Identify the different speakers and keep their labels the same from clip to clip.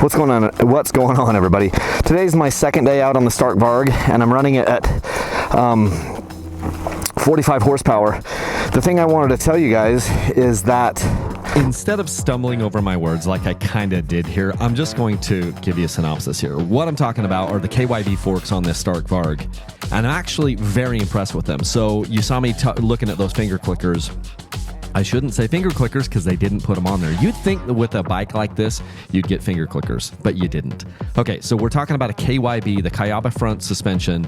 Speaker 1: What's going on, everybody? Today's my second day out on the Stark Varg, and I'm running it at 45 horsepower. The thing I wanted to tell you guys is that
Speaker 2: instead of stumbling over my words like I kind of did here, I'm just going to give you a synopsis here. What I'm talking about are the KYB forks on this Stark Varg, and I'm actually very impressed with them. So you saw me looking at those finger clickers. I shouldn't say finger clickers because they didn't put them on there. You'd think that with a bike like this, you'd get finger clickers, but you didn't. Okay, so we're talking about a KYB, the KYB front suspension.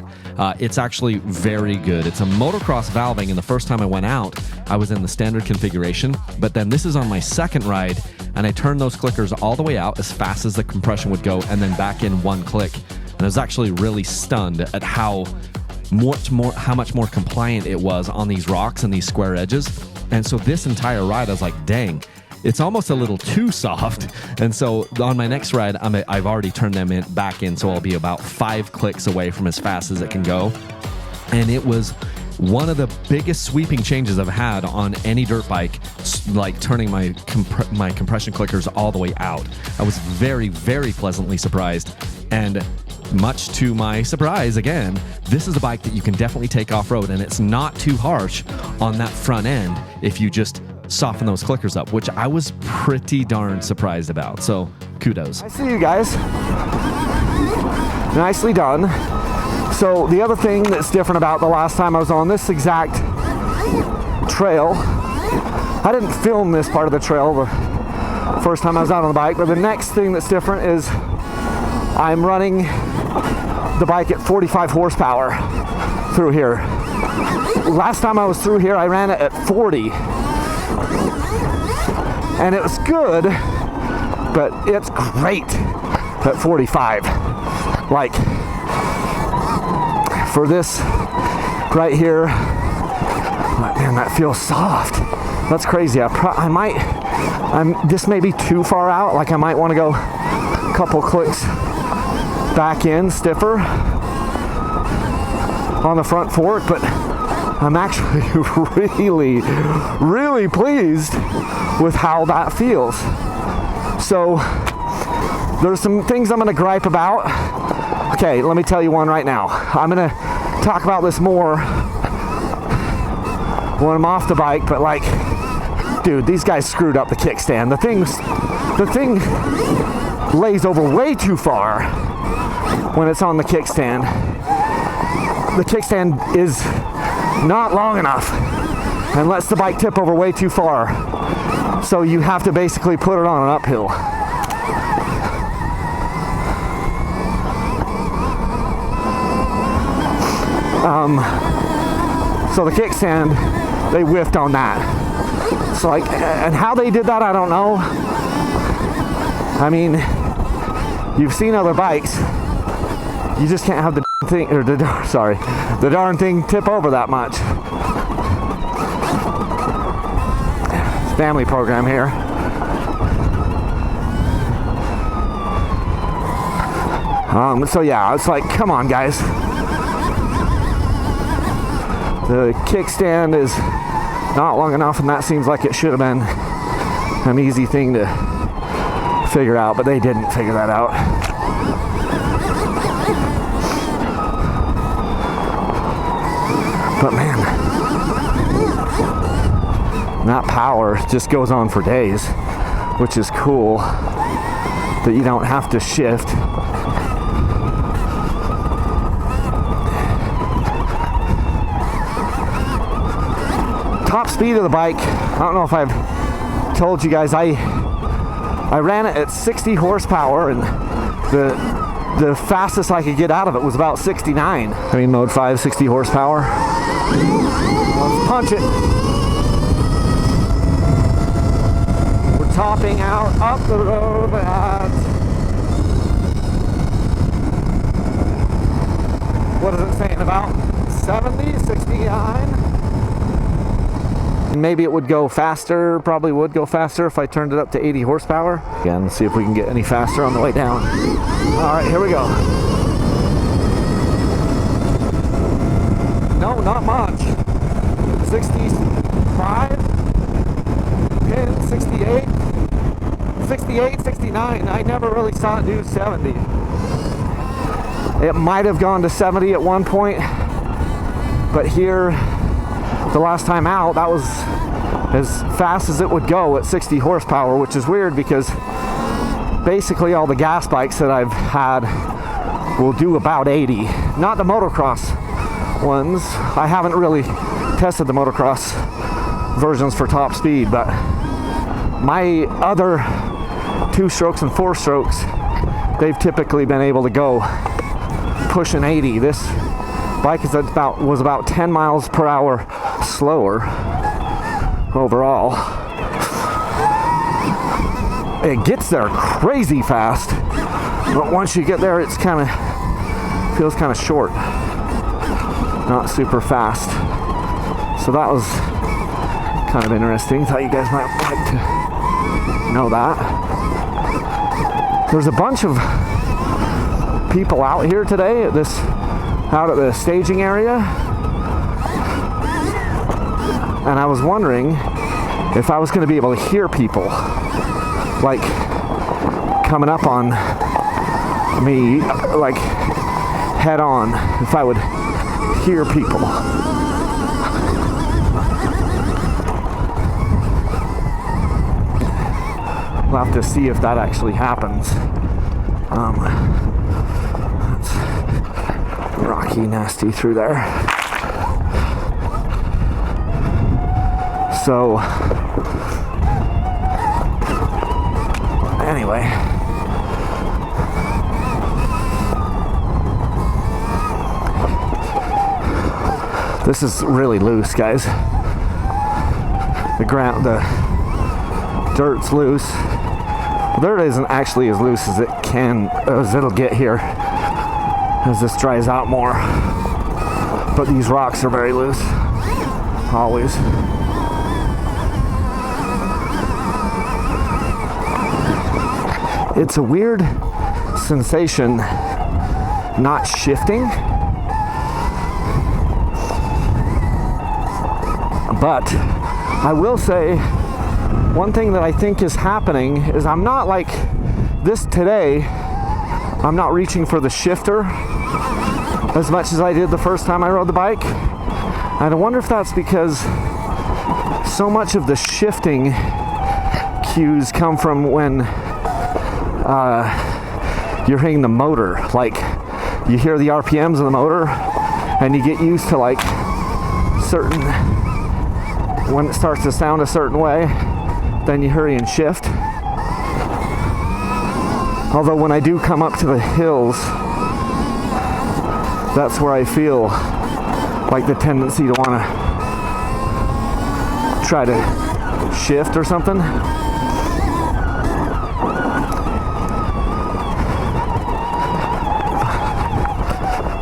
Speaker 2: It's actually very good. It's a motocross valving, and the first time I went out, I was in the standard configuration, but then this is on my second ride, and I turned those clickers all the way out as fast as the compression would go, and then back in one click. And I was actually really stunned at how much more compliant it was on these rocks and these square edges. And so this entire ride, I was like, dang, it's almost a little too soft. And so on my next ride, I've already turned them back in, so I'll be about 5 clicks away from as fast as it can go. And it was one of the biggest sweeping changes I've had on any dirt bike, like turning my compression clickers all the way out. I was very, very pleasantly surprised. And much to my surprise, again, this is a bike that you can definitely take off-road, and it's not too harsh on that front end if you just soften those clickers up, which I was pretty darn surprised about. So kudos.
Speaker 1: I see you guys. Nicely done. So the other thing that's different about the last time I was on this exact trail, I didn't film this part of the trail the first time I was out on the bike, but the next thing that's different is I'm running the bike at 45 horsepower through here. Last time I was through here, I ran it at 40. And it was good, but it's great at 45. Like, for this right here, man, that feels soft. That's crazy. This may be too far out. Like, I might want to go a couple clicks back in stiffer on the front fork, but I'm actually really pleased with how that feels. So there's some things I'm going to gripe about. Okay, let me tell you one right now. I'm going to talk about this more when I'm off the bike, but like, dude, these guys screwed up the kickstand. The thing lays over way too far when it's on the kickstand. The kickstand is not long enough and lets the bike tip over way too far. So you have to basically put it on an uphill. So the kickstand, they whiffed on that. So like, and how they did that, I don't know. I mean, you've seen other bikes. You just can't have the thing, or the darn thing tip over that much. Family program here. So yeah, it's like, come on, guys. The kickstand is not long enough, and that seems like it should have been an easy thing to figure out, but they didn't figure that out. But man, that power just goes on for days, which is cool that you don't have to shift. Top speed of the bike, I don't know if I've told you guys, I ran it at 60 horsepower, and the fastest I could get out of it was about 69. I mean, mode 5, 60 horsepower. Let's punch it. We're topping out up the road at, what is it saying, about 70, 69? Maybe it would go faster, probably would go faster if I turned it up to 80 horsepower. Again, let's see if we can get any faster on the way down. All right, here we go. No, not much. 65, pin 68, 68, 69. I never really saw it do 70. It might have gone to 70 at one point, but here, the last time out, that was as fast as it would go at 60 horsepower, which is weird because basically all the gas bikes that I've had will do about 80. Not the motocross ones. I haven't really tested the motocross versions for top speed, but my other 2-strokes and 4-strokes, they've typically been able to go pushing 80. This bike was about 10 miles per hour slower overall. It gets there crazy fast, but once you get there, it's feels kind of short, not super fast. So that was kind of interesting. Thought you guys might like to know that. There's a bunch of people out here today out at the staging area, and I was wondering if I was going to be able to hear people like coming up on me, like head on, if I would hear people. We'll have to see if that actually happens. That's rocky, nasty through there. So, anyway. This is really loose, guys. The dirt's loose. The dirt isn't actually as loose as it'll get here as this dries out more. But these rocks are very loose, always. It's a weird sensation not shifting, but I will say one thing that I think is happening is I'm not like this today. I'm not reaching for the shifter as much as I did the first time I rode the bike. And I wonder if that's because so much of the shifting cues come from when you're hitting the motor. Like you hear the RPMs of the motor and you get used to like certain, when it starts to sound a certain way, then you hurry and shift. Although when I do come up to the hills, that's where I feel like the tendency to want to try to shift or something.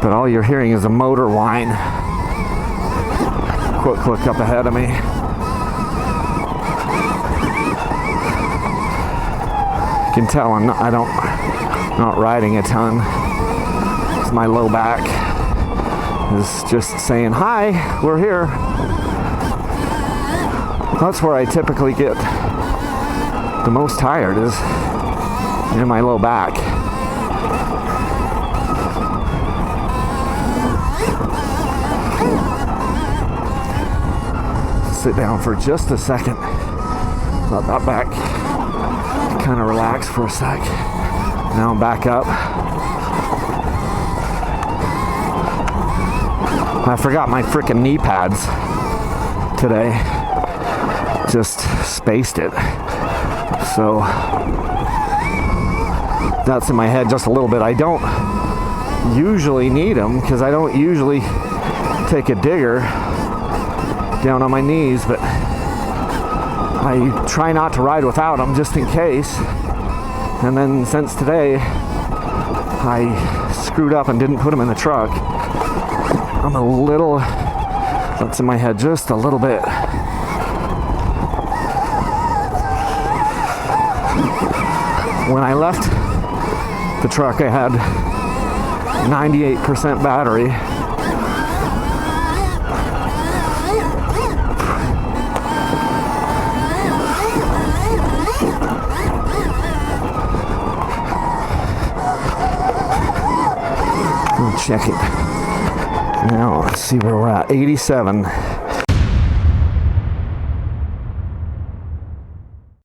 Speaker 1: But all you're hearing is a motor whine. Quick look up ahead of me. You can tell I'm not riding a ton. It's my low back is just saying, hi, we're here. That's where I typically get the most tired, is in my low back. Sit down for just a second. Let that back kind of relax for a sec. Now I'm back up. I forgot my freaking knee pads today. Just spaced it. So that's in my head just a little bit. I don't usually need them because I don't usually take a digger down on my knees, but I try not to ride without them just in case. And then since today I screwed up and didn't put them in the truck, I'm a little, that's in my head just a little bit. When I left the truck, I had 98% battery. check it. Now, let's see where we're at. 87.